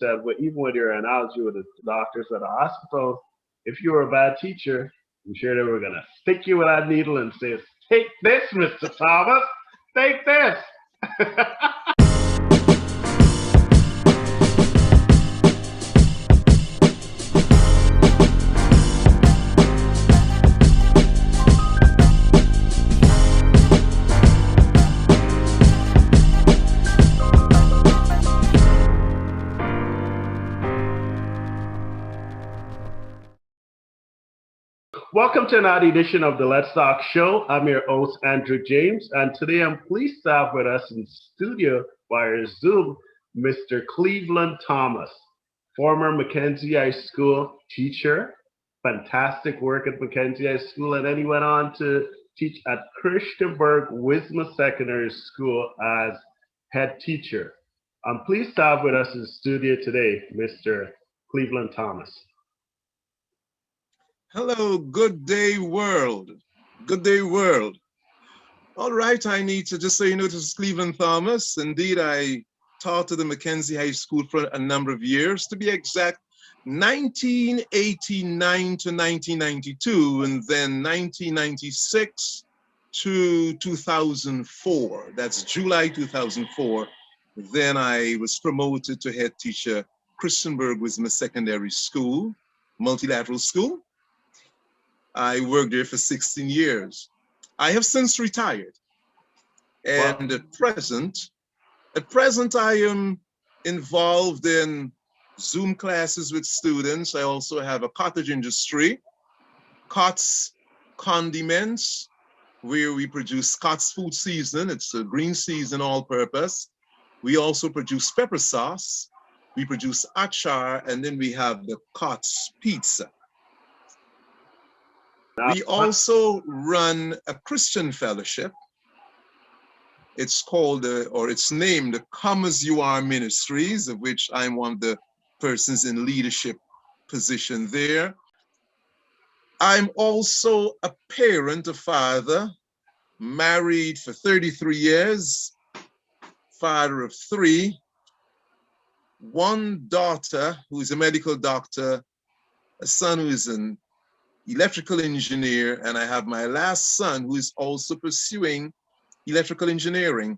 said, even with your analogy with the doctors at the hospital, if you were a bad teacher, I'm sure they were going to stick you with that needle and say, take this, Mr. Thomas, take this. Welcome to another edition of the Let's Talk Show. I'm your host, Andrew James, and today I'm pleased to have with us in studio via Zoom, Mr. Cleveland Thomas, former Mackenzie High School teacher, fantastic work at Mackenzie High School, and then he went on to teach at Christiansburg Wisma Secondary School as head teacher. I'm pleased to have with us in studio today, Mr. Cleveland Thomas. Hello, good day world. Good day world. All right, I need to just so you know, this is Cleveland Thomas. Indeed, I taught at the Mackenzie High School for a number of years, to be exact, 1989 to 1992, and then 1996 to 2004. That's July 2004. Then I was promoted to head teacher, Christiansburg Wisma Secondary School, multilateral school. I worked there for 16 years. I have since retired. And Wow. at present, I am involved in Zoom classes with students. I also have a cottage industry, Cots Condiments, where we produce Cots food season. It's a green season all purpose. We also produce pepper sauce. We produce achar, and then we have the Cots pizza. We also run a Christian fellowship. It's called, or it's named, the Come As You Are Ministries, of which I'm one of the persons in leadership position there. I'm also a parent, a father, married for 33 years, father of 3, one daughter who's a medical doctor, a son who is an electrical engineer, and I have my last son who is also pursuing electrical engineering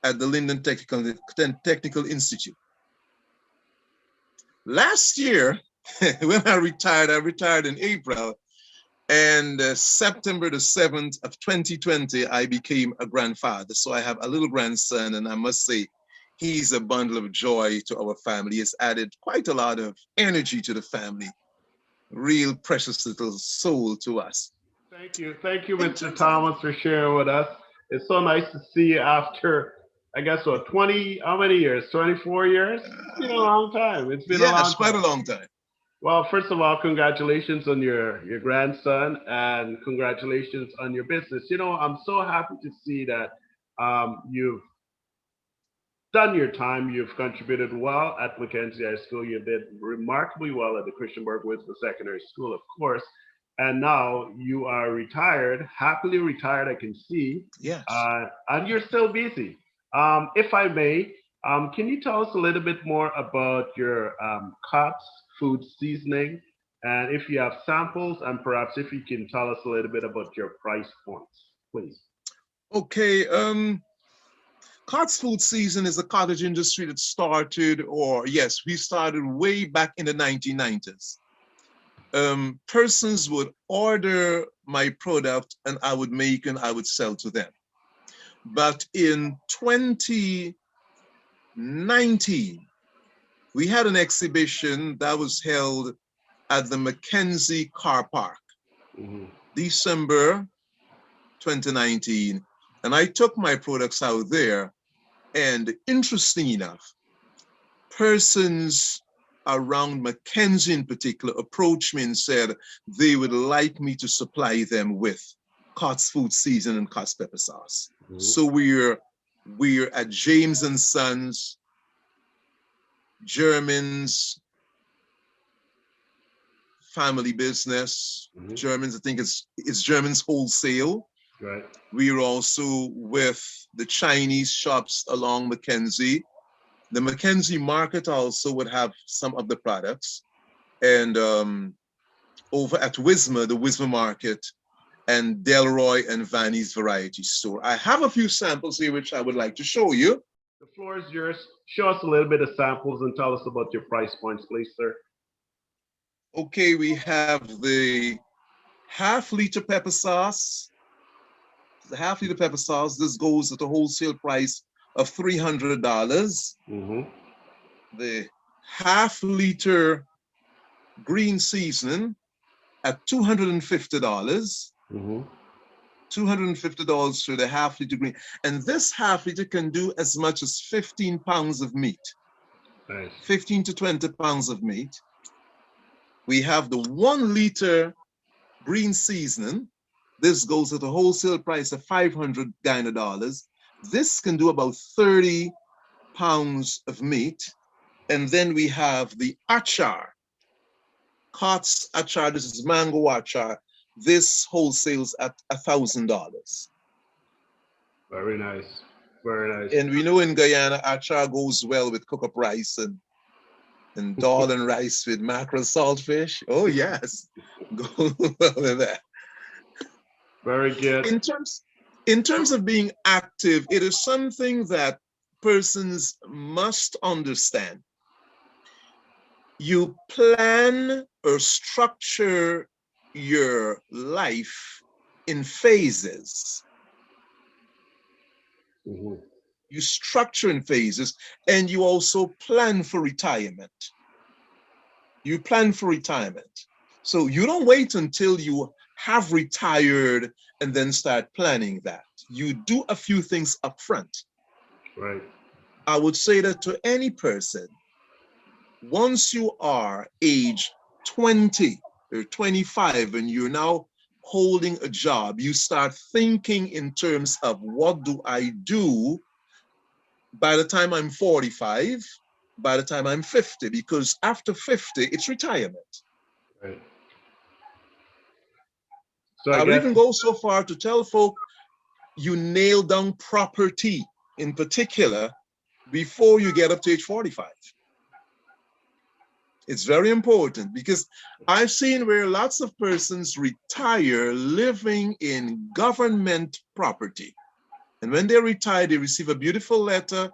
at the Linden Technical Institute. Last year, when I retired in April, and September the 7th of 2020, I became a grandfather. So I have a little grandson, and I must say, he's a bundle of joy to our family. He's added quite a lot of energy to the family. Real precious little soul to us. Thank you, Mr. Thomas, for sharing with us. It's so nice to see you after, I guess, what, 20, how many years? 24 years? It's been a long time. It's been a long time. Yeah, it's quite a long time. Well, first of all, congratulations on your grandson, and congratulations on your business. You know, I'm so happy to see that you've done your time. You've contributed well at Mackenzie High School. You did remarkably well at the Christiansburg Wisma Secondary School, of course. And now you are retired, happily retired, I can see. Yes. And you're still busy. If I may, can you tell us a little bit more about your Cots food seasoning? And if you have samples, and perhaps if you can tell us a little bit about your price points, please. Okay. Cots food season is a cottage industry that started, we started way back in the 1990s. Persons would order my product and I would make and I would sell to them. But in 2019, we had an exhibition that was held at the Mckenzie car park, December 2019. And I took my products out there. And interesting enough, persons around Mckenzie in particular approached me and said they would like me to supply them with Cots food season and Cots pepper sauce. So we're at James and Sons, Germans, family business. Germans, I think it's Germans wholesale. Right. We are also with the Chinese shops along Mckenzie. The Mckenzie market also would have some of the products. And over at Wisma, the Wisma market, and Delroy and Vanny's variety store. I have a few samples here which I would like to show you. The floor is yours. Show us a little bit of samples and tell us about your price points, please, sir. Okay, we have the half-liter pepper sauce. The half-liter pepper sauce, this goes at a wholesale price of $300. The half-liter green seasoning at $250. $250 for the half-liter green. And this half-liter can do as much as 15 pounds of meat. Nice. 15 to 20 pounds of meat. We have the 1 liter green seasoning. This goes at a wholesale price of $500 Guyana. This can do about 30 pounds of meat. And then we have the achar. Cots achar, this is mango achar. This wholesales at $1,000. Very nice. Very nice. And we know in Guyana, achar goes well with cook-up rice and dal and rice with mackerel saltfish. Oh, yes. Go well with that. Very good. In terms of being active, it is something that persons must understand. You plan or structure your life in phases. You structure in phases, and you also plan for retirement. You plan for retirement. So you don't wait until you have retired and then start planning that. You do a few things up front. Right. I would say that to any person, once you are age 20 or 25 and you're now holding a job, you start thinking in terms of what do I do by the time I'm 45, by the time I'm 50, because after 50, it's retirement. Right. So I would even go so far to tell folk you nail down property in particular before you get up to age 45. It's very important because I've seen where lots of persons retire living in government property. And when they retire, they receive a beautiful letter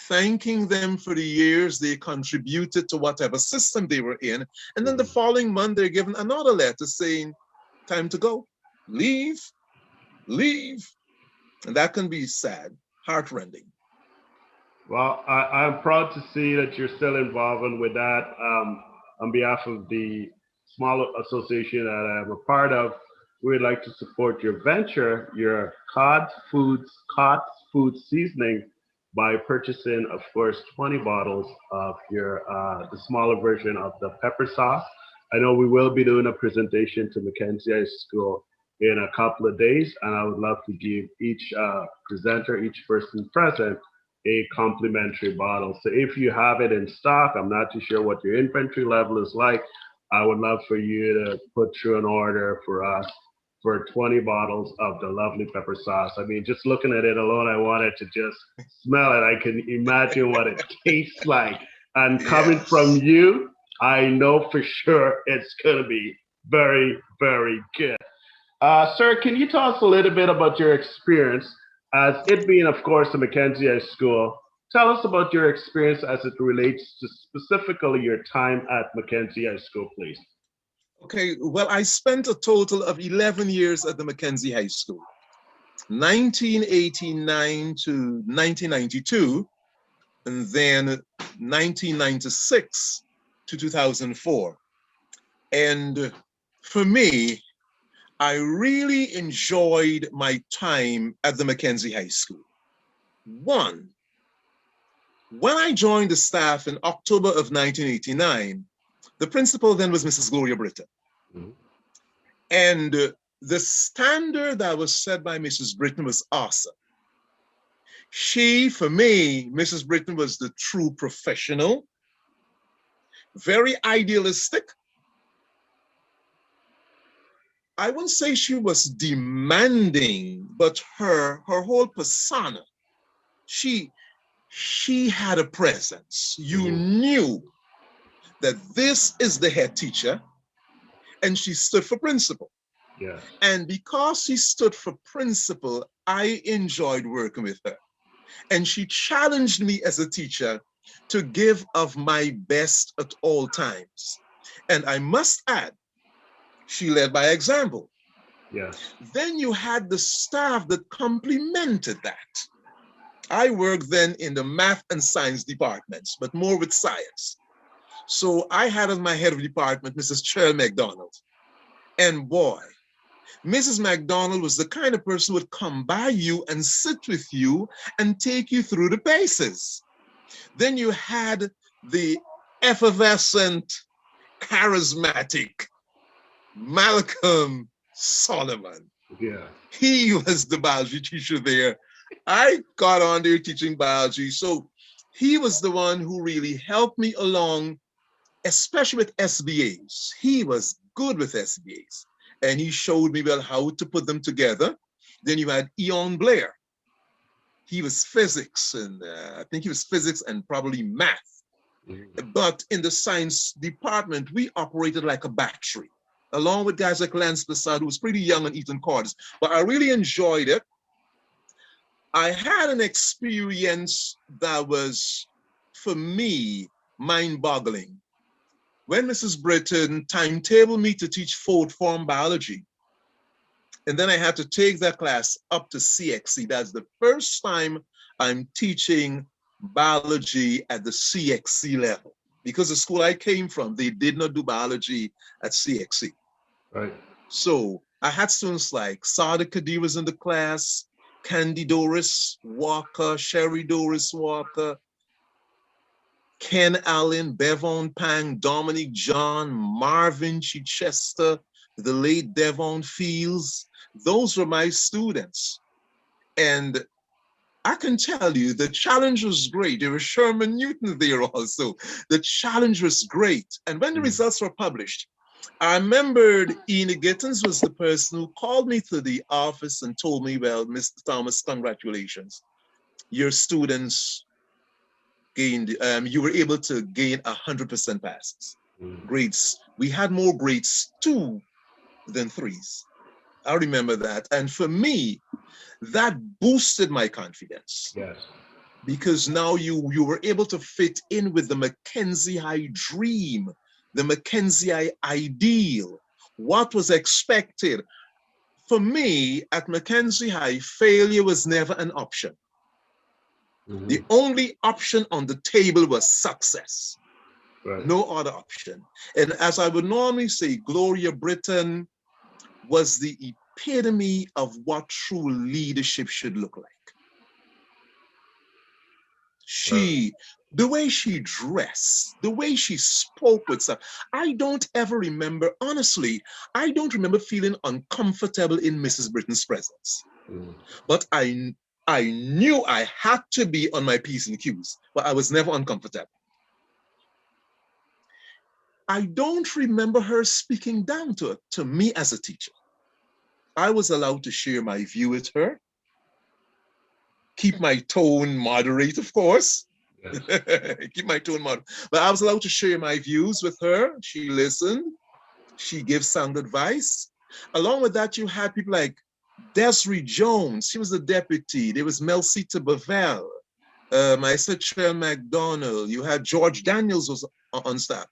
thanking them for the years they contributed to whatever system they were in. And then the following month, they're given another letter saying, time to go, leave, leave. And that can be sad, heartrending. Well, I'm proud to see that you're still involved with that. On behalf of the small association that I'm a part of, we'd like to support your venture, your Cots Food Seasoning, by purchasing, of course, 20 bottles of your the smaller version of the pepper sauce. I know we will be doing a presentation to Mackenzie High School in a couple of days, and I would love to give each presenter, each person present, a complimentary bottle. So if you have it in stock, I'm not too sure what your inventory level is like. I would love for you to put through an order for us for 20 bottles of the lovely pepper sauce. I mean, just looking at it alone, I wanted to just smell it. I can imagine what it tastes like. And coming from you, I know for sure it's going to be very, very good. Sir, can you tell us a little bit about your experience as it being, of course, a Mackenzie High School? Tell us about your experience as it relates to specifically your time at Mackenzie High School, please. Okay, well, I spent a total of 11 years at the Mackenzie High School, 1989 to 1992, and then 1996 to 2004. And for me, I really enjoyed my time at the Mackenzie High School. One, when I joined the staff in October of 1989, the principal then was Mrs. Gloria Britton. And the standard that was set by Mrs. Britton was awesome. She, for me, Mrs. Britton was the true professional, very idealistic. I wouldn't say she was demanding, but her whole persona, she she had a presence. You knew that this is the head teacher, and she stood for principal. Yes. And because she stood for principal, I enjoyed working with her. And she challenged me as a teacher to give of my best at all times. And I must add, she led by example. Yes. Then you had the staff that complemented that. I worked then in the math and science departments, but more with science. So I had as my head of department, Mrs. Cheryl McDonald. And boy, Mrs. McDonald was the kind of person who would come by you and sit with you and take you through the paces. Then you had the effervescent, charismatic Malcolm Solomon. Yeah. He was the biology teacher there. I got on there teaching biology. So he was the one who really helped me along, especially with SBAs. He was good with SBAs. And he showed me well how to put them together. Then you had Eon Blair. He was physics, and I think he was physics and probably math. But in the science department, we operated like a battery, along with guys like Lance Prasad, who was pretty young, and Ethan Cordes. But I really enjoyed it. I had an experience that was, for me, mind-boggling. When Mrs. Britton timetabled me to teach fourth form biology, and then I had to take that class up to CXC. That's the first time I'm teaching biology at the CXC level. Because the school I came from, they did not do biology at CXC. Right. So I had students like Sada Kadir was in the class, Candy Doris Walker, Sherry Doris Walker, Ken Allen, Bevon Pang, Dominic John, Marvin Chichester, the late Devon Fields. Those were my students. And I can tell you the challenge was great. There was Sherman Newton there also. The challenge was great. And when the results were published, I remembered Enid Gittins was the person who called me to the office and told me, well, Mr. Thomas, congratulations. Your students gained, you were able to gain 100% passes. Grades, we had more grades 2 than 3s. I remember that. And for me, that boosted my confidence. Yes. Because now you were able to fit in with the Mackenzie High dream, the Mackenzie High ideal, what was expected. For me, at Mackenzie High, failure was never an option. The only option on the table was success. Right. No other option. And as I would normally say, Gloria Britton was the epitome of what true leadership should look like. The way she dressed, the way she spoke with stuff, I don't ever remember, honestly, I don't remember feeling uncomfortable in Mrs. Britton's presence. But I knew I had to be on my P's and Q's, but I was never uncomfortable. I don't remember her speaking down to me as a teacher. I was allowed to share my view with her, keep my tone moderate, of course. Yes. Keep my tone moderate. But I was allowed to share my views with her. She listened. She gave sound advice. Along with that, you had people like Desiree Jones. She was the deputy. There was Melcita Bavel. I said Cheryl McDonald. You had George Daniels was on staff.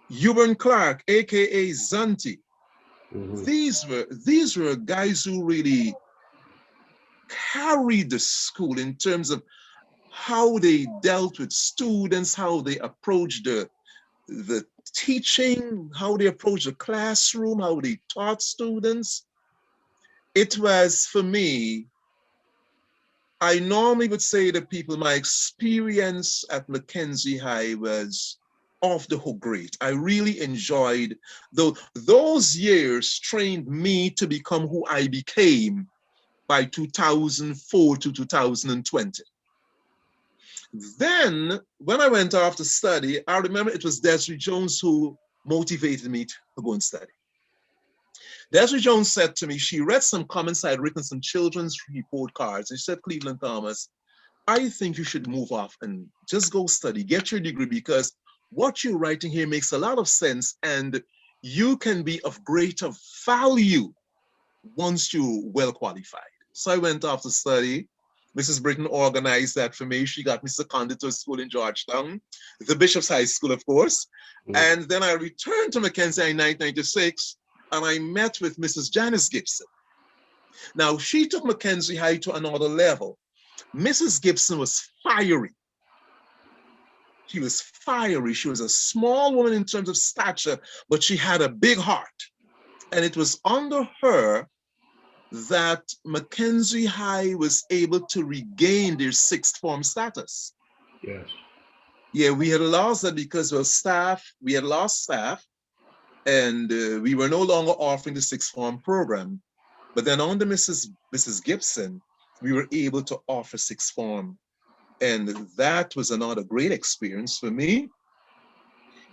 Ewan Clark, aka Zanti. These were guys who really carried the school in terms of how they dealt with students, how they approached the teaching, how they approached the classroom, how they taught students. It was, for me, I normally would say to people, my experience at Mackenzie High was off the hook great. I really enjoyed those years trained me to become who I became by 2004 to 2020. Then, when I went off to study, I remember it was Desiree Jones who motivated me to go and study. Desiree Jones said to me, she read some comments I had written, some children's report cards, and she said, Cleveland Thomas, I think you should move off and just go study, get your degree, because what you're writing here makes a lot of sense and you can be of greater value once you're well qualified. So I went off to study. Mrs. Britton organized that for me. She got me seconded to a school in Georgetown, the Bishop's High School, of course. Mm. And then I returned to Mckenzie in 1996, and I met with Mrs. Janice Gibson. Now, she took Mackenzie High to another level. Mrs. Gibson was fiery. She was fiery. She was a small woman in terms of stature, but she had a big heart. And it was under her that Mackenzie High was able to regain their sixth form status. Yes. Yeah, we had lost that because of staff. We had lost staff, and we were no longer offering the sixth form program. But then under Mrs. Gibson, we were able to offer sixth form. And that was another great experience for me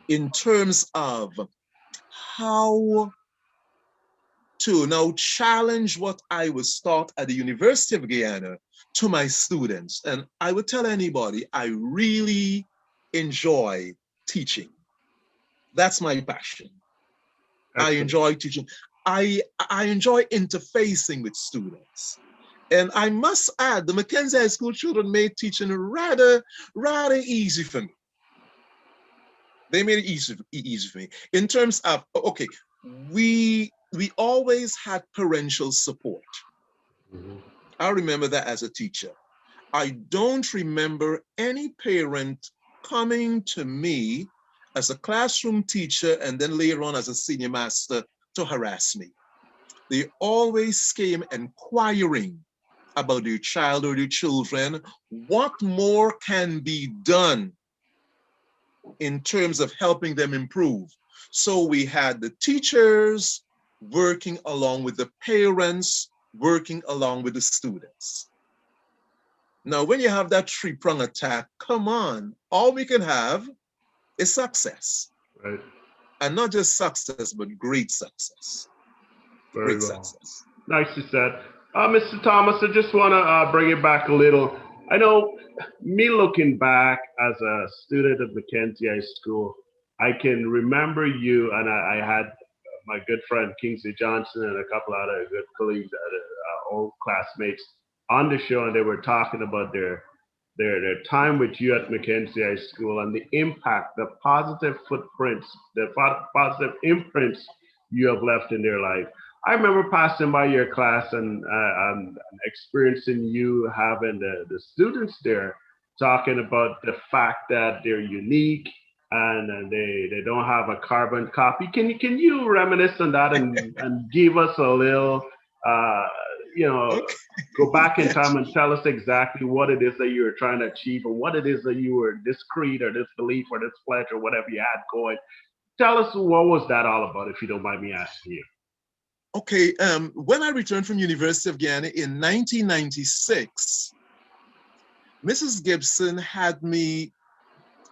in terms of how to now challenge what I was taught at the University of Guyana to my students. And I would tell anybody, I really enjoy teaching. That's my passion. Excellent. I enjoy teaching. I enjoy interfacing with students. And I must add, the Mackenzie High School children made teaching rather easy for me. They made it easy for me. In terms of, okay, we always had parental support. Mm-hmm. I remember that as a teacher. I don't remember any parent coming to me as a classroom teacher and then later on as a senior master to harass me. They always came inquiring about their child or their children. What more can be done in terms of helping them improve? So we had the teachers working along with the parents, working along with the students. Now, when you have that three-prong attack, come on, all we can have is success. Right. And not just success, but great success. Very great well. Success. Nicely said. Mr. Thomas, I just want to bring it back a little. I know me looking back as a student at Mackenzie High School, I can remember you, and I had my good friend Kingsley Johnson and a couple other good colleagues, old classmates on the show, and they were talking about their time with you at Mackenzie High School and the impact, the positive footprints, the positive imprints you have left in their life. I remember passing by your class and experiencing you having the students there talking about the fact that they're unique and they don't have a carbon copy. Can you reminisce on that and give us a little, go back in time and tell us exactly what it is that you were trying to achieve or what it is that you were, this creed or this belief or this pledge or whatever you had going. Tell us what was that all about, if you don't mind me asking you. Okay, when I returned from University of Guyana in 1996, Mrs. Gibson had me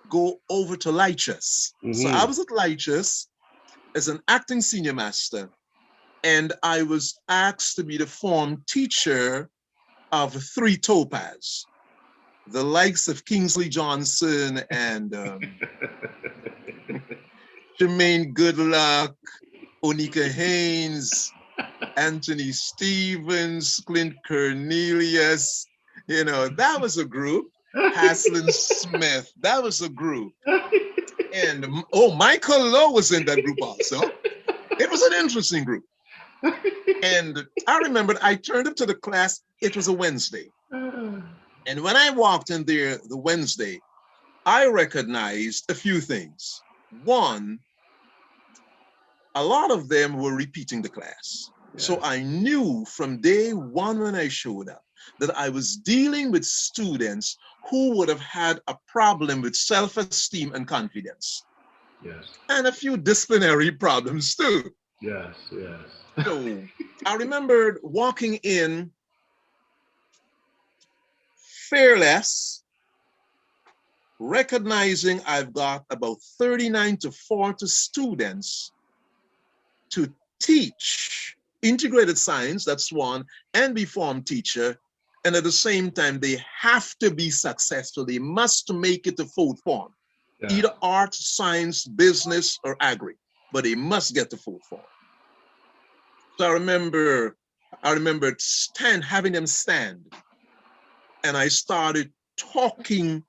go over to Lychus. Mm-hmm. So I was at Lychus as an acting senior master, and I was asked to be the form teacher of 3 Topaz, the likes of Kingsley Johnson and Jermaine Goodluck, Onika Haynes, Anthony Stevens, Clint Cornelius, that was a group. Haslin Smith, that was a group. And Michael Lowe was in that group also. It was an interesting group. And I remember I turned up to the class, it was a Wednesday. And when I walked in there the Wednesday, I recognized a few things. One, a lot of them were repeating the class. Yes. So I knew from day one when I showed up that I was dealing with students who would have had a problem with self-esteem and confidence. Yes. And a few disciplinary problems too. Yes. So I remembered walking in fearless, recognizing I've got about 39 to 40 students to teach integrated science, that's one, and be form teacher. And at the same time, they have to be successful. They must make it to fourth form, either art, science, business, or agri, but they must get to fourth form. So I remember having them stand, and I started talking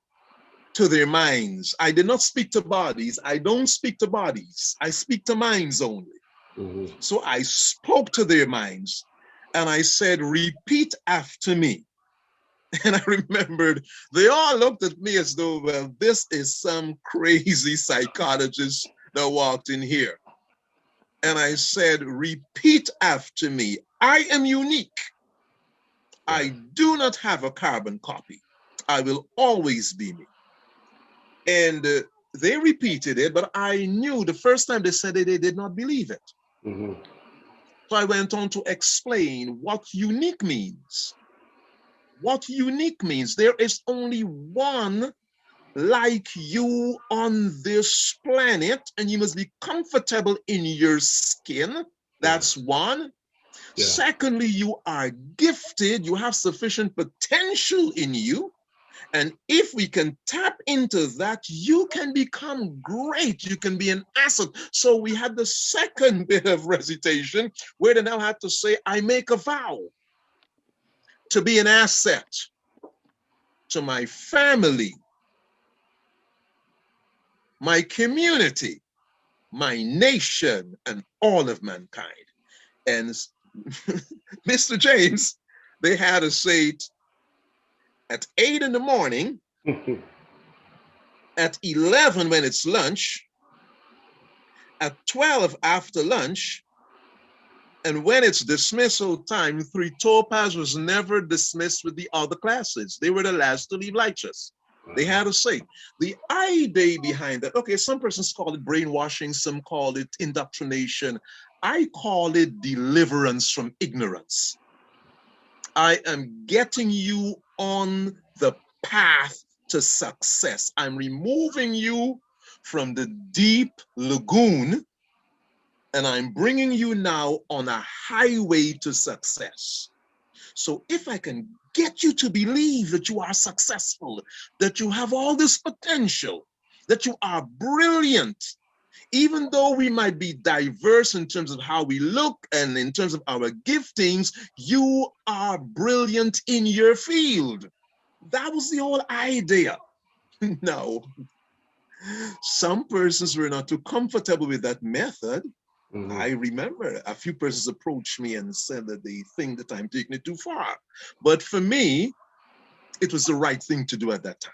to their minds. I did not speak to bodies. I don't speak to bodies. I speak to minds only. So I spoke to their minds, and I said, repeat after me. And I remembered they all looked at me as though, well, this is some crazy psychologist that walked in here. And I said, repeat after me. I am unique. I do not have a carbon copy. I will always be me. And they repeated it, but I knew the first time they said it, they did not believe it. So I went on to explain what unique means. What unique means. There is only one like you on this planet, and you must be comfortable in your skin. That's one. Secondly, you are gifted. You have sufficient potential in you. And if we can tap into that, you can become great. You can be an asset. So we had the second bit of recitation where they now had to say, I make a vow to be an asset to my family, my community, my nation, and all of mankind. And Mr. James, they had to say it at 8 in the morning, at 11 when it's lunch, at 12 after lunch, and when it's dismissal time. 3 Topaz was never dismissed with the other classes. They were the last to leave lectures. They had to say. The idea behind that, okay, some persons call it brainwashing, some call it indoctrination. I call it deliverance from ignorance. I am getting you on the path to success. I'm removing you from the deep lagoon, and I'm bringing you now on a highway to success. So if I can get you to believe that you are successful, that you have all this potential, that you are brilliant, even though we might be diverse in terms of how we look and in terms of our giftings, you are brilliant in your field. That was the whole idea. No, some persons were not too comfortable with that method. I remember a few persons approached me and said that they think that I'm taking it too far. But for me, it was the right thing to do at that time.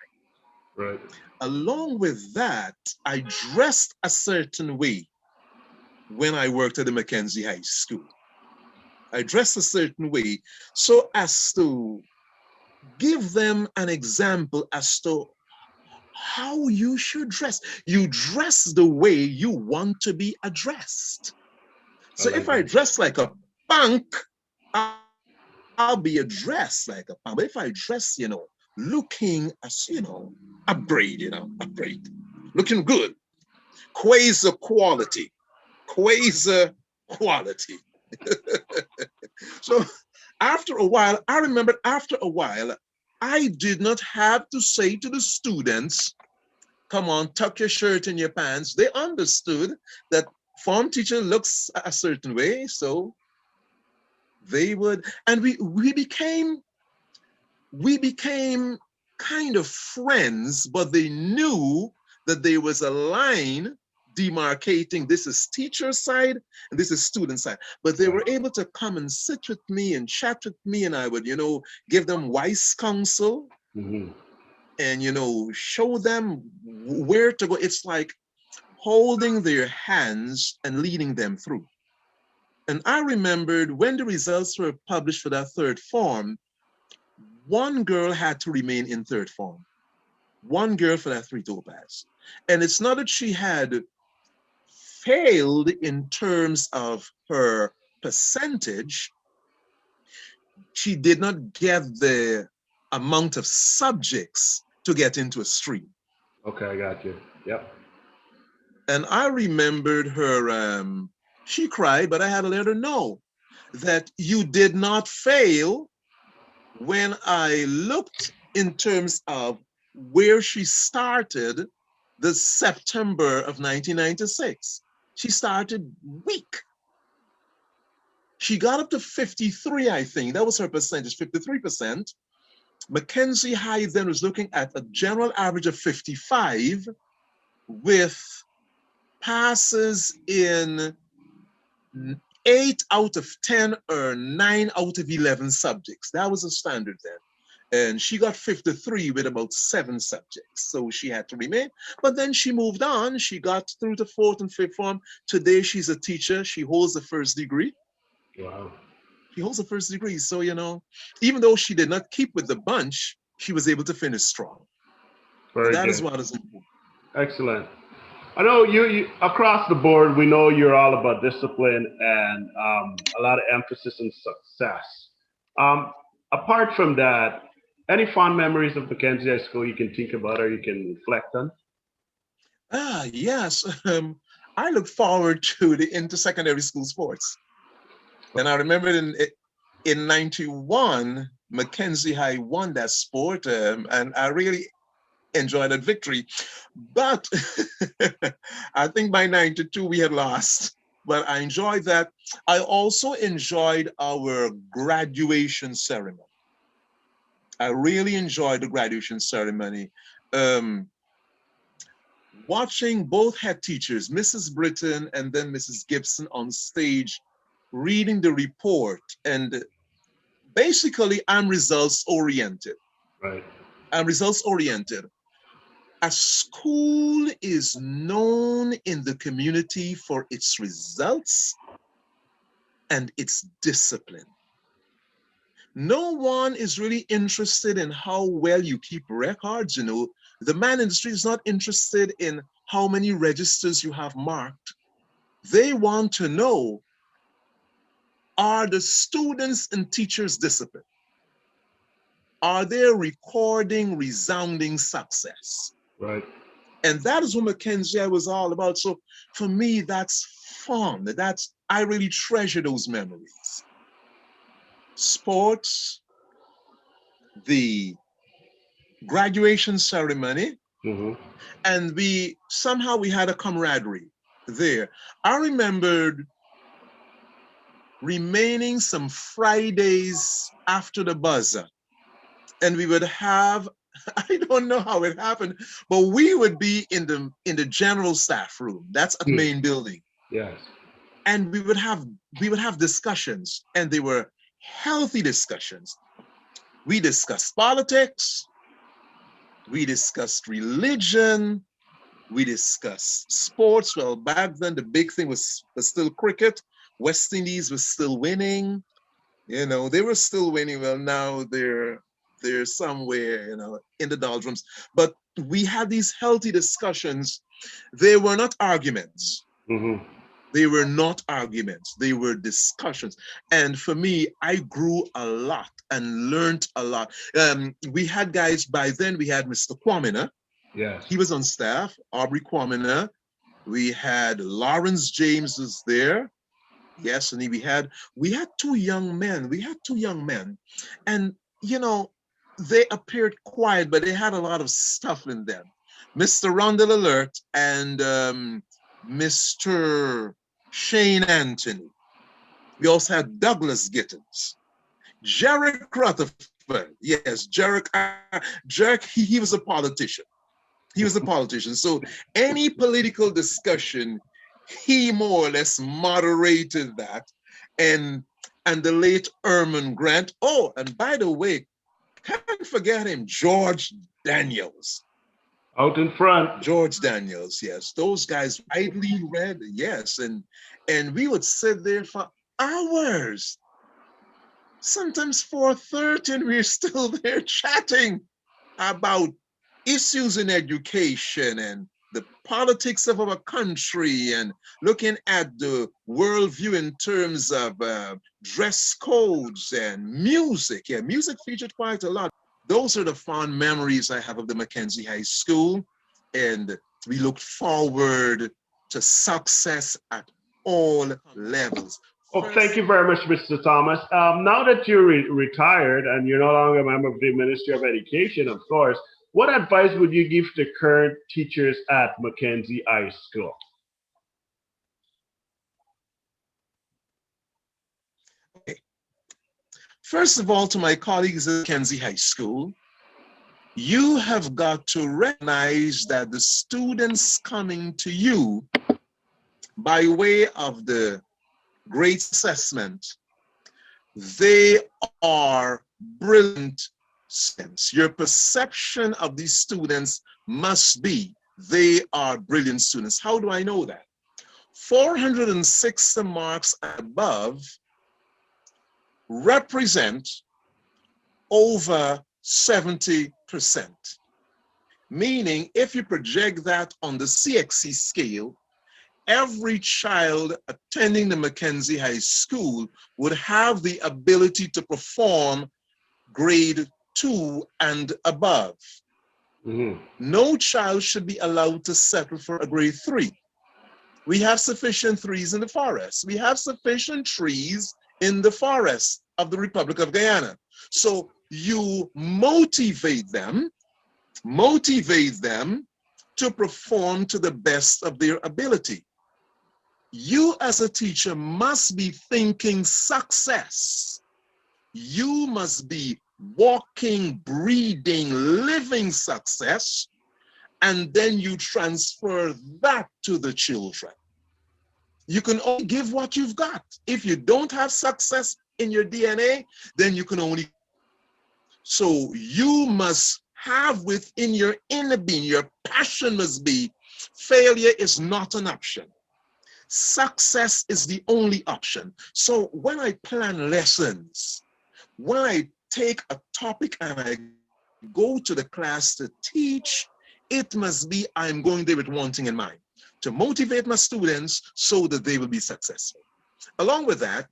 Right. Along with that, I dressed a certain way when I worked at the Mackenzie High School. I dressed a certain way so as to give them an example as to how you should dress. You dress the way you want to be addressed. So if I dress like a punk, I'll be addressed like a punk. But if I dress, looking as, upgrade, looking good, quasar quality. So after a while, I remember I did not have to say to the students, come on, tuck your shirt in your pants. They understood that form teacher looks a certain way, so they would, and we became kind of friends, but they knew that there was a line demarcating, this is teacher side and this is student side. But they were able to come and sit with me and chat with me, and I would, give them wise counsel and, show them where to go. It's like holding their hands and leading them through. And I remembered when the results were published for that third form, one girl had to remain in third form. One girl for that 3 Topaz. And it's not that she had failed in terms of her percentage. She did not get the amount of subjects to get into a stream. Okay, I got you. Yep. And I remembered her, she cried, but I had to let her know that you did not fail. when I looked in terms of where she started the September of 1996, she started weak. She got up to 53, I think. That was her percentage, 53%. Mackenzie High then was looking at a general average of 55 with passes in 8 out of 10 or 9 out of 11 subjects. That was the standard then. And she got 53 with about 7 subjects. So she had to remain. But then she moved on. She got through the 4th and 5th form. Today she's a teacher. She holds a first degree. Wow. She holds a first degree. So, you know, even though she did not keep with the bunch, she was able to finish strong. Very That is good. what is important. Excellent. I know you across the board. We know you're all about discipline and a lot of emphasis on success. Um, Apart from that, any fond memories of Mackenzie High School you can think about or you can reflect on? Yes. I look forward to the inter-secondary school sports. And I remember in 91, Mackenzie High won that sport, and I really enjoyed that victory. But I think by 92, we had lost. But I enjoyed that. I also enjoyed our graduation ceremony. I really enjoyed the graduation ceremony. Um, Watching both head teachers, Mrs. Britton and then Mrs. Gibson, on stage reading the report. And basically, I'm results oriented. Right. I'm results oriented. A school is known in the community for its results and its discipline. No one is really interested in how well you keep records. You know, the man industry is not interested in how many registers you have marked. They want to know, are the students and teachers disciplined? Are they recording resounding success? Right. And that is what Mackenzie was all about. So for me, that's fun. I really treasure those memories. Sports, the graduation ceremony, Mm-hmm. and we had a camaraderie there. I remembered remaining some Fridays after the buzzer, and we would have, I don't know how it happened, but we would be in the general staff room. That's at main building. Yes. And we would have discussions, and they were healthy discussions. We discussed politics, we discussed religion, we discussed sports. Well, back then the big thing was still cricket. West Indies was still winning. You know, they were still winning. Well, now they're somewhere, you know, in the doldrums. But we had these healthy discussions. They were not arguments. Mm-hmm. They were not arguments. They were discussions. And for me, I grew a lot and learned a lot. We had guys by then. We had Mr. Kwamina. Yes. He was on staff. Aubrey Kwamina. We had Lawrence James was there. Yes, and we had 2 young men. We had 2 young men, and you know, they appeared quiet, but they had a lot of stuff in them. Mr. Rondell Alert and Mr. Shane Anthony. We also had Douglas Gittins, Jarek Rutherford. Yes, Jarek. He was a politician. He was a politician. So any political discussion, he more or less moderated that. And the late Erman Grant. Oh, and by the way, can't forget him, George Daniels. Out in front. George Daniels, yes. Those guys widely read, yes. And we would sit there for hours. Sometimes 4:30, and we're still there chatting about issues in education and the politics of our country, and looking at the worldview in terms of dress codes and music. Yeah, music featured quite a lot. Those are the fond memories I have of the Mackenzie High School, and we look forward to success at all levels Well, thank First, you very much, Mr. Thomas. Now that you're retired and you're no longer a member of the Ministry of Education, of course, what advice would you give to current teachers at Mackenzie High School? okay. First of all, to my colleagues at Mackenzie High School, you have got to recognize that the students coming to you by way of the grade assessment, they are brilliant students. Your perception of these students must be they are brilliant students. How do I know that? 460 marks above represent over 70%. Meaning, if you project that on the CXC scale, every child attending the Mackenzie High School would have the ability to perform grade 2 and above. Mm-hmm. No child should be allowed to settle for a grade 3. We have sufficient trees in the forest. We have sufficient trees in the forest of the Republic of Guyana. So you motivate them to perform to the best of their ability. You as a teacher must be thinking success. You must be walking, breathing, living success, and then you transfer that to the children. You can only give what you've got. If you don't have success in your DNA, then you can only. So you must have within your inner being, your passion must be, failure is not an option. Success is the only option. So when I plan lessons, when I take a topic and I go to the class to teach, it must be I'm going there with one thing in mind, to motivate my students so that they will be successful. Along with that,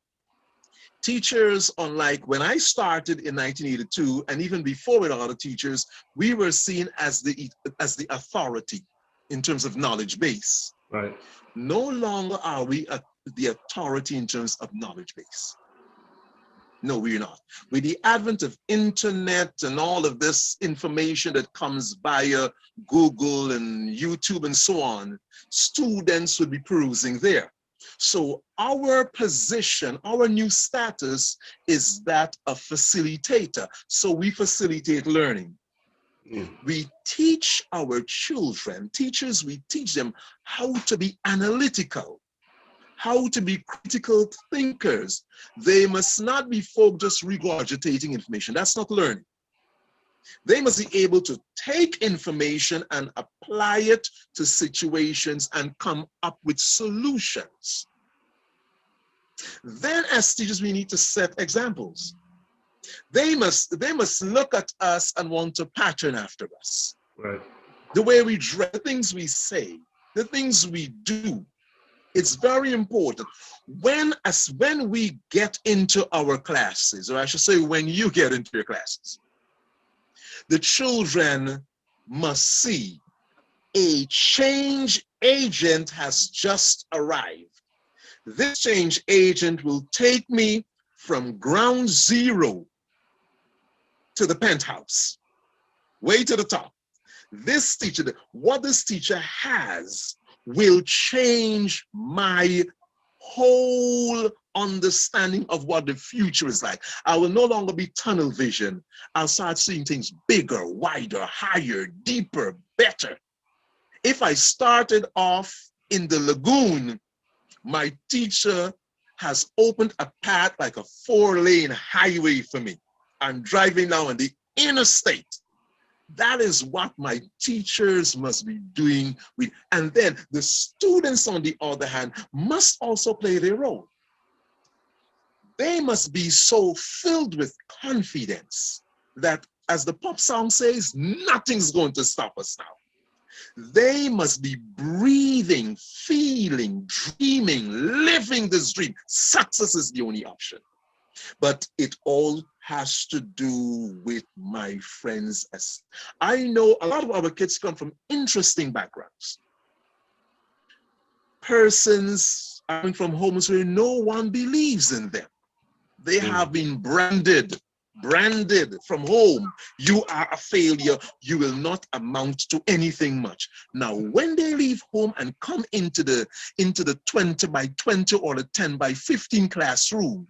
teachers, unlike when I started in 1982, and even before with other teachers, we were seen as the authority in terms of knowledge base. Right. No longer are we the authority in terms of knowledge base. No, we're not. With the advent of internet and all of this information that comes via Google and YouTube and so on, students would be perusing there. So our position, our new status is that of facilitator. So we facilitate learning. We teach our children, teachers, we teach them how to be analytical, how to be critical thinkers. They must not be folk just regurgitating information. That's not learning. They must be able to take information and apply it to situations and come up with solutions. Then as teachers, we need to set examples. They must look at us and want to pattern after us. Right. The way we dress, the things we say, the things we do. It's very important. When we get into our classes, or I should say when you get into your classes, the children must see a change agent has just arrived. This change agent will take me from ground zero to the penthouse, way to the top. This teacher, what this teacher has will change my whole understanding of what the future is like. I will no longer be tunnel vision. I'll start seeing things bigger, wider, higher, deeper, better. If I started off in the lagoon, my teacher has opened a path like a 4-lane highway for me. I'm driving now on the interstate. That is what my teachers must be doing with, and then the students, on the other hand, must also play their role. They must be so filled with confidence that, as the pop song says, nothing's going to stop us now. They must be breathing, feeling, dreaming, living this dream. Success is the only option. But it all has to do with my friends. As I know, a lot of our kids come from interesting backgrounds. Persons are coming from homes where no one believes in them. They have been branded from home. You are a failure. You will not amount to anything much. Now, when they leave home and come into the 20 by 20 or the 10 by 15 classroom,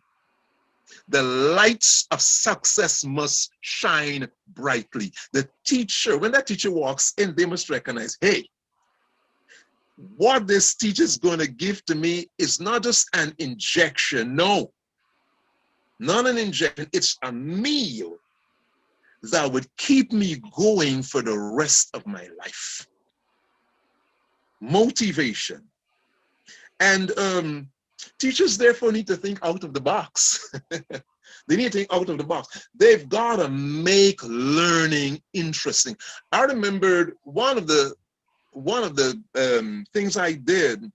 the lights of success must shine brightly. The teacher, when that teacher walks in, they must recognize, hey, what this teacher is going to give to me is not just an injection. No, not an injection. It's a meal that would keep me going for the rest of my life. Motivation. And teachers therefore need to think out of the box. They need to think out of the box. They've got to make learning interesting. I remembered one of the things I did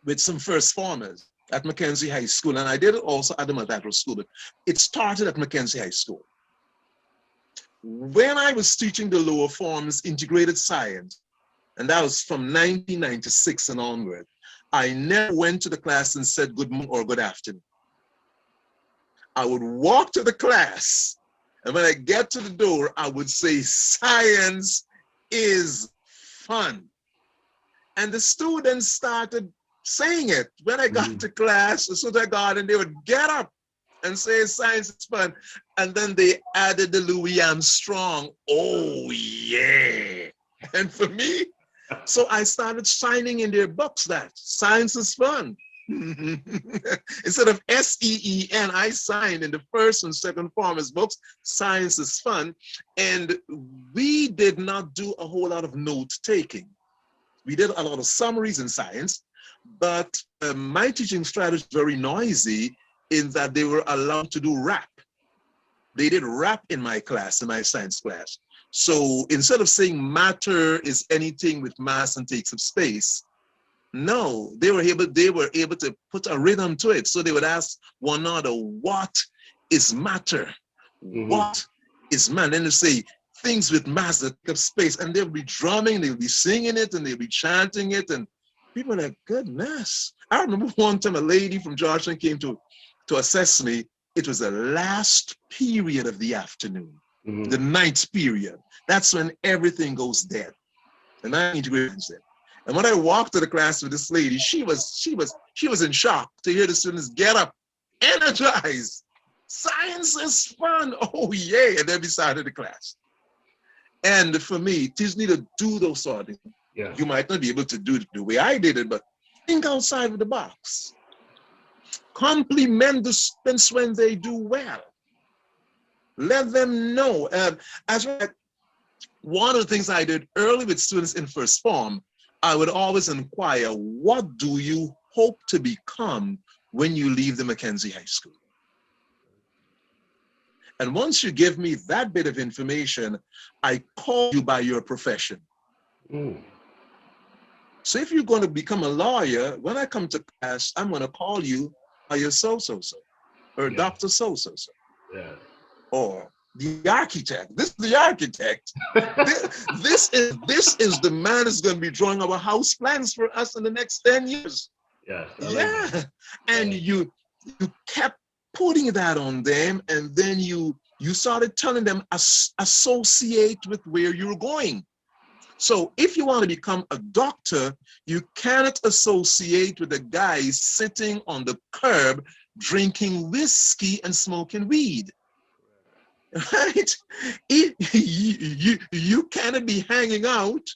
with some first formers at Mackenzie High School, and I did it also at the Untitled School, but it started at Mackenzie High School. When I was teaching the lower forms integrated science, and that was from 1996 and onward, I never went to the class and said good morning or good afternoon. I would walk to the class, and when I get to the door, I would say, science is fun. And the students started saying it. When I got to class, as soon as I got in, they would get up and say, science is fun. And then they added the Louis Armstrong, oh yeah. And for me, so I started signing in their books that science is fun. Instead of SEEN, I signed in the first and second formers books, science is fun. And we did not do a whole lot of note taking. We did a lot of summaries in science, but my teaching strategy was very noisy in that they were allowed to do rap. They did rap in my class, in my science class. So instead of saying matter is anything with mass and takes up space, no, they were able to put a rhythm to it. So they would ask one another, what is matter? What is man? And they say things with mass that take up space, and they'll be drumming, they'll be singing it, and they'll be chanting it, and people are like, goodness. I remember one time a lady from Georgetown came to assess me. It was the last period of the afternoon, the ninth period. That's when everything goes dead. And I integrated it. And when I walked to the class with this lady, she was in shock to hear the students get up, energized. Science is fun. Oh yeah. And then we started the class. And for me, teachers need to do those sort of things. Yeah. You might not be able to do it the way I did it, but think outside of the box. Compliment the students when they do well. Let them know. One of the things I did early with students in first form, I would always inquire, what do you hope to become when you leave the Mackenzie High School? And once you give me that bit of information, I call you by your profession. So if you're going to become a lawyer, when I come to class, I'm going to call you by your so-so-so, or Dr. So-so-so. Yeah. Or the architect. This is the architect. this is the man who's going to be drawing our house plans for us in the next 10 years. Yes. Yeah. And you kept putting that on them, and then you started telling them associate with where you're going. So if you want to become a doctor, you cannot associate with the guy sitting on the curb drinking whiskey and smoking weed. Right? You cannot be hanging out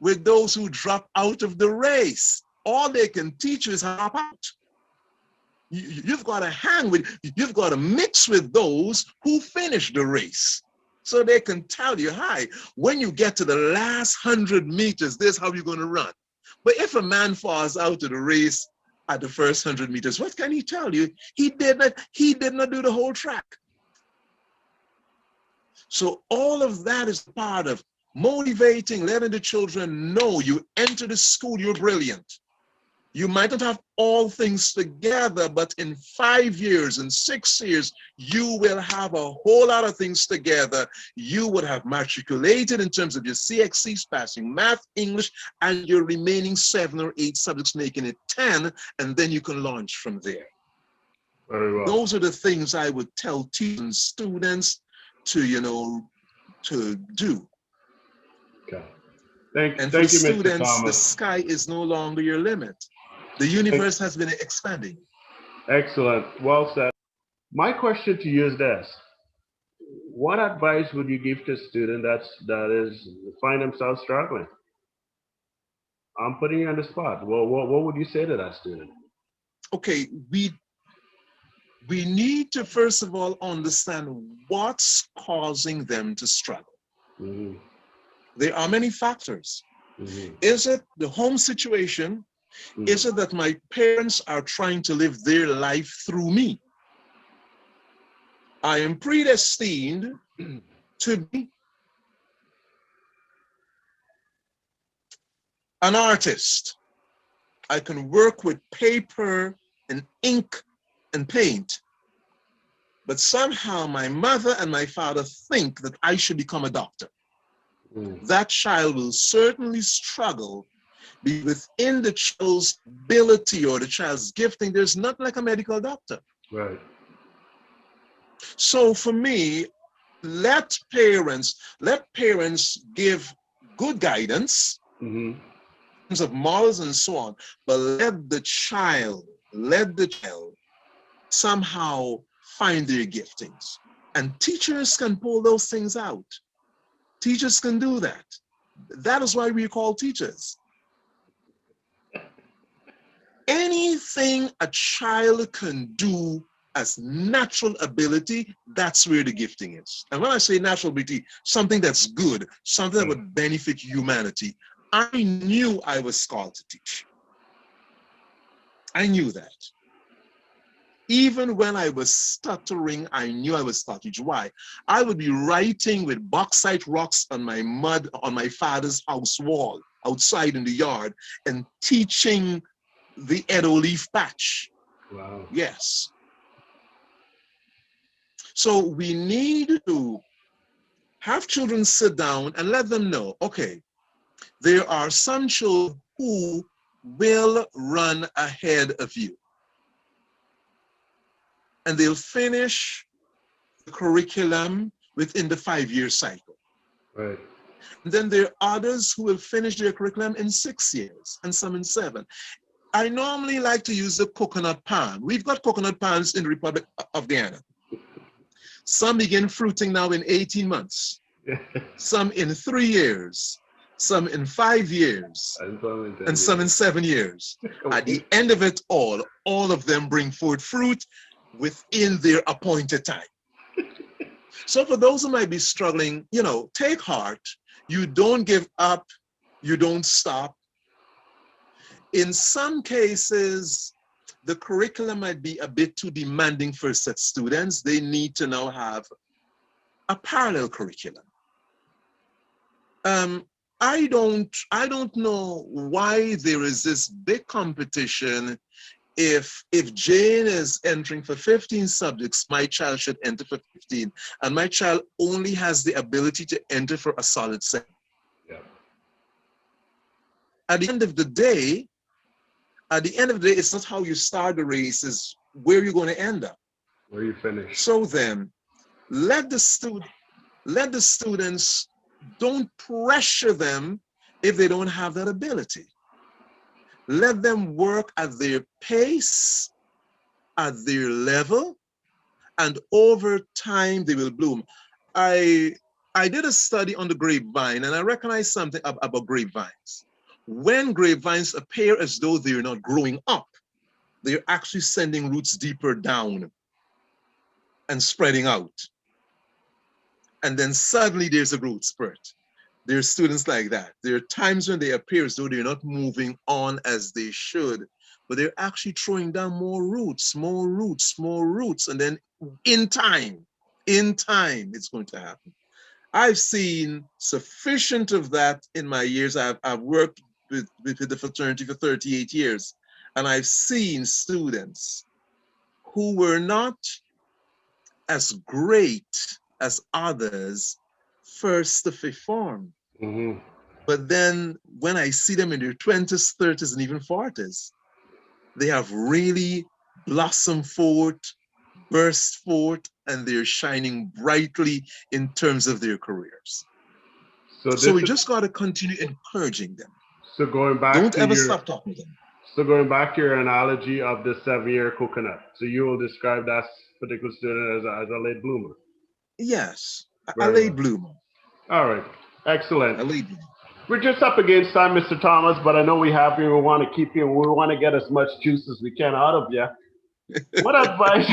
with those who drop out of the race. All they can teach you is how to drop out. You've got to mix with those who finish the race. So they can tell you, hi, when you get to the last 100 meters, this is how you're going to run. But if a man falls out of the race at the first 100 meters, what can he tell you? He did not do the whole track. So all of that is part of motivating, letting the children know you enter the school, you're brilliant. You might not have all things together, but in 5 years, in 6 years, you will have a whole lot of things together. You would have matriculated in terms of your CXCs, passing math, English, and your remaining 7 or 8 subjects, making it 10, and then you can launch from there. Very well. Those are the things I would tell teachers and students to, to do. Okay. And Thank for you, Mr. students, the Thomas. sky is no longer your limit. The universe has been expanding. Excellent. Well said. My question to you is this. What advice would you give to a student that is find themselves struggling? I'm putting you on the spot. Well, what would you say to that student? Okay, we need to first of all understand what's causing them to struggle. Mm-hmm. There are many factors. Mm-hmm. Is it the home situation? Mm-hmm. Is it that my parents are trying to live their life through me? I am predestined to be an artist. I can work with paper and ink and paint. But somehow my mother and my father think that I should become a doctor. Mm. That child will certainly struggle within the child's ability or the child's gifting. There's nothing like a medical doctor. Right. So for me, let parents give good guidance in terms of morals and so on, but let the child somehow find their giftings. And teachers can pull those things out. Teachers can do that. That is why we call teachers. Anything a child can do as natural ability, that's where the gifting is. And when I say natural ability, something that's good, something that would benefit humanity. I knew I was called to teach. I knew that. Even when I was stuttering, I knew I was stuttering. Why? I would be writing with bauxite rocks on my father's house wall, outside in the yard, and teaching the Edo leaf patch. Wow. Yes. So we need to have children sit down and let them know, okay, there are some children who will run ahead of you. And they'll finish the curriculum within the 5-year cycle. Right. And then there are others who will finish their curriculum in 6 years and some in 7. I normally like to use the coconut palm. We've got coconut palms in the Republic of Guyana. Some begin fruiting now in 18 months, some in 3 years, some in 5 years, and some in 7 years. At the end of it all of them bring forth fruit within their appointed time. So for those who might be struggling, take heart. You don't give up. You don't stop. In some cases, the curriculum might be a bit too demanding for such students. They need to now have a parallel curriculum. I don't know why there is this big competition. If Jane is entering for 15 subjects, my child should enter for 15, and my child only has the ability to enter for a solid 7. Yeah. At the end of the day, it's not how you start the race, it's where you're going to end up. Where you finish. So then, let the students, don't pressure them if they don't have that ability. Let them work at their pace, at their level, and over time they will bloom. I did a study on the grapevine, and I recognized something about grapevines. When grapevines appear as though they're not growing up, they're actually sending roots deeper down and spreading out. And then suddenly there's a growth spurt. There are students like that. There are times when they appear as though they're not moving on as they should, but they're actually throwing down more roots. And then in time, it's going to happen. I've seen sufficient of that in my years. I've worked with the fraternity for 38 years. And I've seen students who were not as great as others first to fifth form. Mm-hmm. But then when I see them in their 20s, 30s, and even 40s, they have really blossomed forth, burst forth, and they're shining brightly in terms of their careers. So we just got to continue encouraging them. So going back Don't to ever your stop talking to them. So going back to your analogy of the 7-year coconut, so you will describe that particular student as a late bloomer. Yes, a Very late well. bloomer. All right, excellent. A late bloomer. We're just up against time, Mr. Thomas, but I know we have you. We want to keep you. We want to get as much juice as we can out of you. What advice?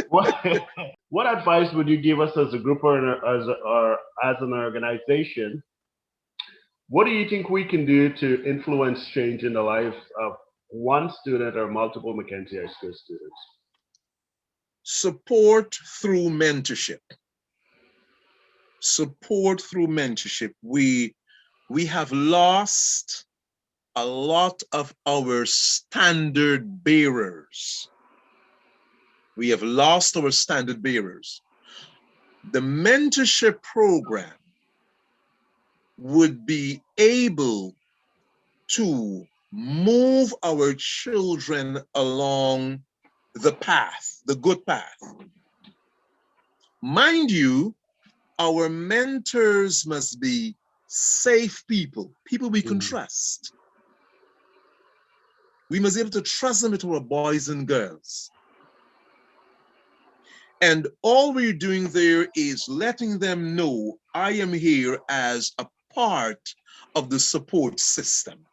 what, what advice would you give us as a group or as an organization? What do you think we can do to influence change in the lives of one student or multiple Mackenzie High School students? Support through mentorship. Support through mentorship. We have lost a lot of our standard bearers. We have lost our standard bearers. The mentorship program would be able to move our children along the path, the good path. Mind you, our mentors must be safe people, people we can trust. We must be able to trust them with our boys and girls. And all we're doing there is letting them know I am here as a part of the support system.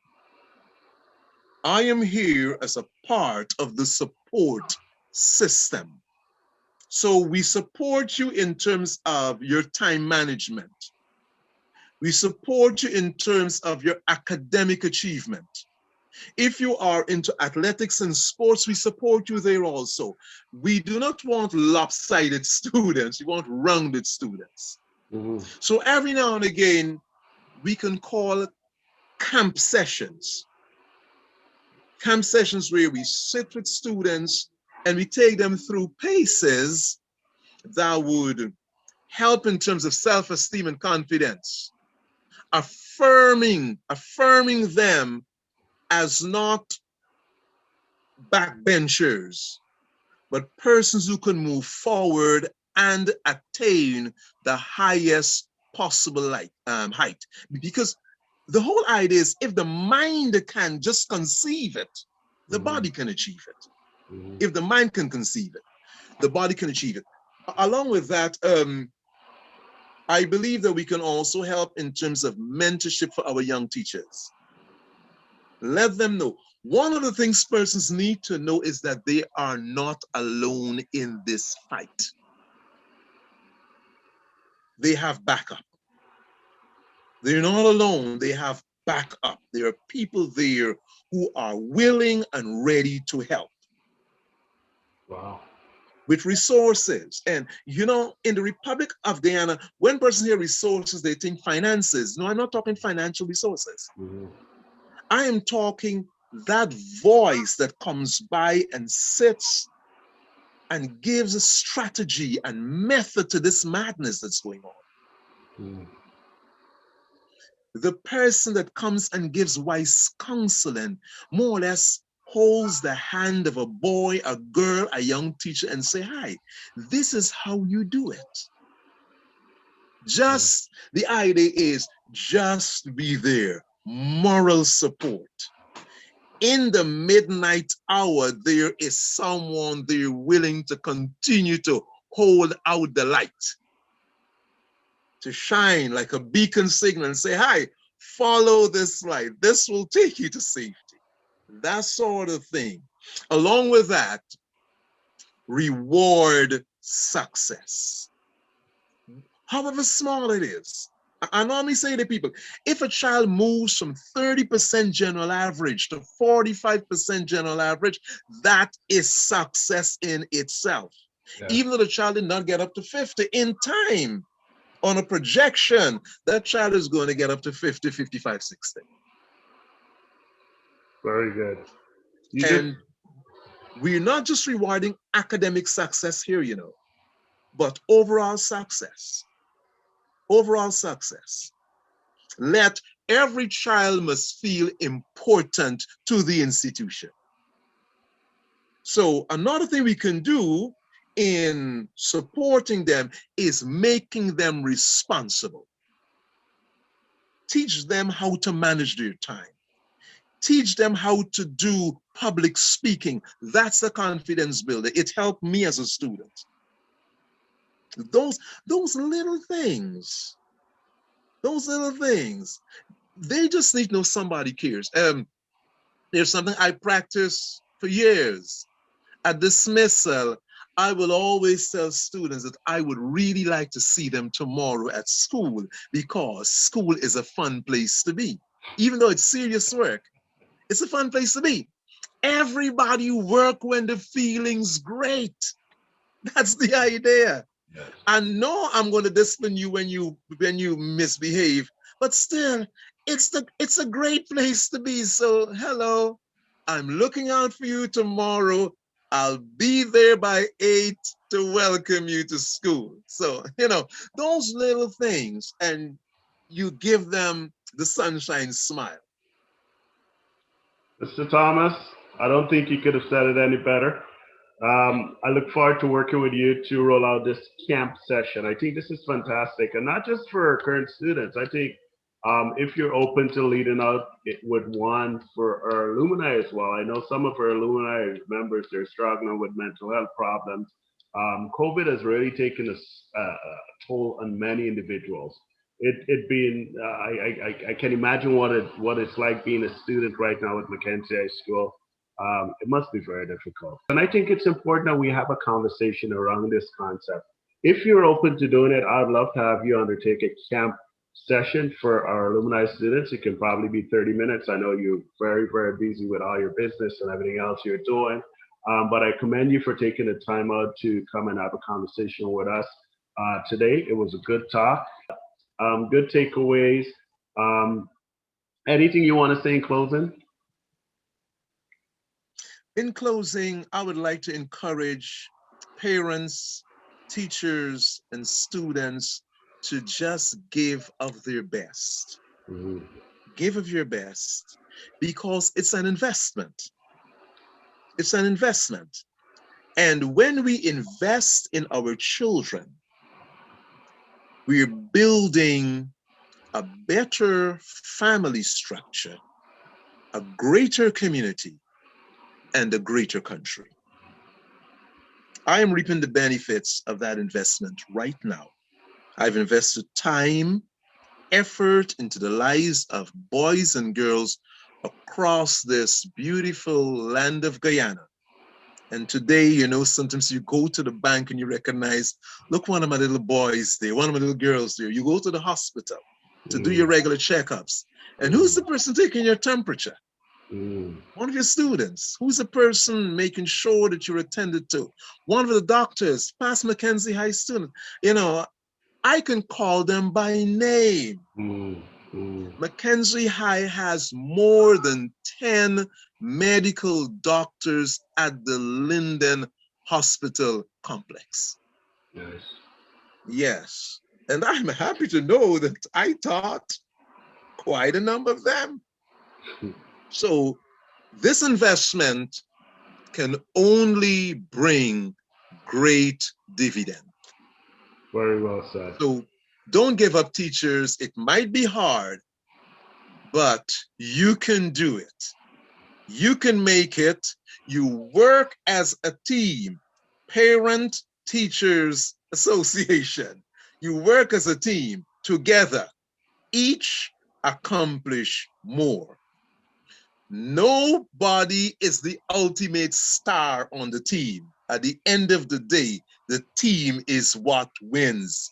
I am here as a part of the support system. So we support you in terms of your time management. We support you in terms of your academic achievement. If you are into athletics and sports, we support you there also. We do not want lopsided students, we want rounded students. So every now and again, we can call camp sessions. Camp sessions where we sit with students and we take them through paces that would help in terms of self-esteem and confidence, affirming them as not backbenchers, but persons who can move forward and attain the highest possible height. Because the whole idea is if the mind can just conceive it, the body can achieve it. If the mind can conceive it, the body can achieve it. Along with that, I believe that we can also help in terms of mentorship for our young teachers. Let them know. One of the things persons need to know is that they are not alone in this fight. They have backup. They're not alone, they have backup. There are people there who are willing and ready to help. Wow. With resources. And you know, in the Republic of Guyana, when persons hear resources, they think finances. No, I'm not talking financial resources. I am talking that voice that comes by and sits and gives a strategy and method to this madness that's going on. The person that comes and gives wise counseling, more or less holds the hand of a boy, a girl, a young teacher and say, hi, this is how you do it. Just the idea is just be there, moral support. In the midnight hour, there is someone there willing to continue to hold out the light, to shine like a beacon signal and say, hi, follow this light. This will take you to safety. That sort of thing. Along with that, reward success. However small it is. I normally say to people, if a child moves from 30% general average to 45% general average, that is success in itself. Yeah. Even though the child did not get up to 50, in time, on a projection, that child is going to get up to 50, 55, 60. Very good. You just And we're not just rewarding academic success here, but overall success. Overall success. Let every child must feel important to the institution. So another thing we can do in supporting them is making them responsible. Teach them how to manage their time. Teach them how to do public speaking. That's the confidence builder. It helped me as a student. Those little things, they just need to know somebody cares. There's something I practice for years. At dismissal, I will always tell students that I would really like to see them tomorrow at school because school is a fun place to be. Even though it's serious work, it's a fun place to be. Everybody work when the feeling's great. That's the idea. yes. I know I'm going to discipline you when you misbehave, but still, it's a great place to be. So hello, I'm looking out for you tomorrow. I'll be there by 8 to welcome you to school. So, those little things, and you give them the sunshine smile. Mr. Thomas, I don't think you could have said it any better. I look forward to working with you to roll out this camp session. I think this is fantastic, and not just for current students. I think if you're open to leading out with one for our alumni as well. I know some of our alumni members, they're struggling with mental health problems. COVID has really taken a toll on many individuals. It being I can imagine what it's like being a student right now at Mackenzie High School. It must be very difficult. And I think it's important that we have a conversation around this concept. If you're open to doing it, I'd love to have you undertake a camp session for our alumni students. It can probably be 30 minutes. I know you're very, very busy with all your business and everything else you're doing. But I commend you for taking the time out to come and have a conversation with us today. It was a good talk, good takeaways. Um, Anything you want to say in closing? In closing, I would like to encourage parents, teachers, and students to just give of their best. Mm-hmm. Give of your best because it's an investment. It's an investment. And when we invest in our children, we're building a better family structure, a greater community, and a greater country. I am reaping the benefits of that investment right now. I've invested time, effort into the lives of boys and girls across this beautiful land of Guyana. And today, sometimes you go to the bank and you recognize, look, one of my little boys there, one of my little girls there. You go to the hospital to do your regular checkups. And who's the person taking your temperature? One of your students. Who's the person making sure that you're attended to? One of the doctors, past Mackenzie High student. I can call them by name. Mackenzie High has more than 10 medical doctors at the Linden Hospital complex. Yes. Yes. And I'm happy to know that I taught quite a number of them. So this investment can only bring great dividend. Very well said. So don't give up, teachers. It might be hard, but you can do it. You can make it. You work as a team, Parent Teachers Association. You work as a team together. Each accomplish more. Nobody is the ultimate star on the team. At the end of the day, the team is what wins.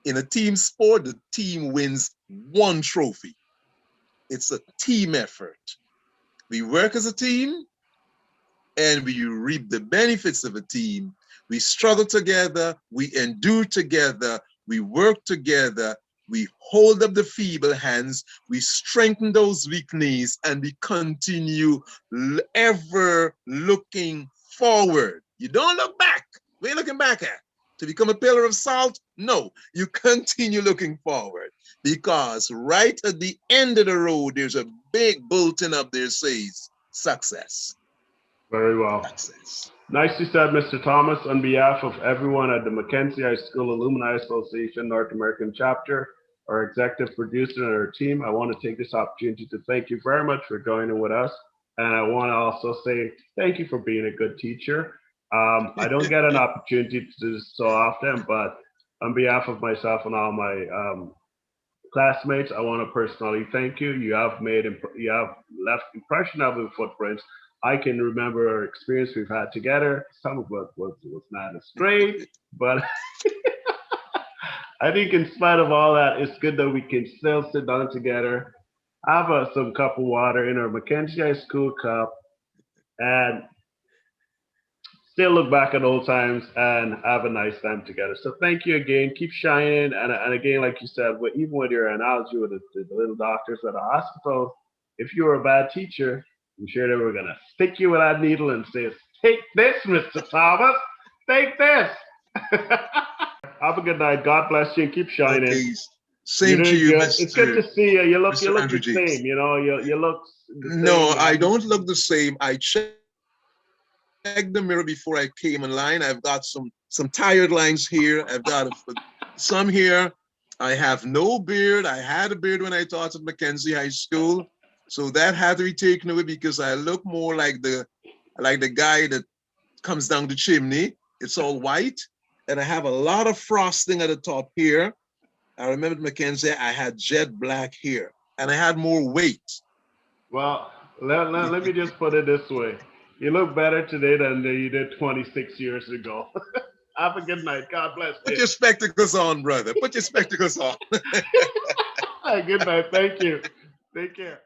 In a team sport, the team wins one trophy. It's a team effort. We work as a team and we reap the benefits of a team. We struggle together, we endure together, we work together, we hold up the feeble hands, we strengthen those weak knees, and we continue ever looking forward. You don't look back. What are you looking back at? To become a pillar of salt? No, you continue looking forward, because right at the end of the road, there's a big bulletin up there says success. Very well. Success. Nicely said, Mr. Thomas. On behalf of everyone at the Mackenzie High School Alumni Association North American Chapter, our executive producer and our team, I want to take this opportunity to thank you very much for joining with us. And I want to also say thank you for being a good teacher. I don't get an opportunity to do this so often, but on behalf of myself and all my classmates, I want to personally thank you. You have left impressionable footprints. I can remember our experience we've had together. Some of it was not as great, but I think in spite of all that, it's good that we can still sit down together, have some cup of water in our Mackenzie High School cup, and still look back at old times and have a nice time together. So thank you again. Keep shining. And again, like you said, even with your analogy with the little doctors at the hospital, if you were a bad teacher, I'm sure they were going to stick you with that needle and say, take this, Mr. Thomas. Take this. Have a good night. God bless you and keep shining. Okay. Same to you, Mr. It's good to see you. You look Andrew the same. You know, you look the same. No, I don't look the same. I checked the mirror before I came in line. I've got some tired lines here. I've got some here. I have no beard. I had a beard when I taught at Mackenzie High School. So that had to be taken away because I look more like the guy that comes down the chimney. It's all white. And I have a lot of frosting at the top here. I remember Mackenzie, I had jet black hair and I had more weight. Well, let me just put it this way. You look better today than you did 26 years ago. Have a good night. God bless you. Put your spectacles on, brother. Put your spectacles on. Good night. Thank you. Take care.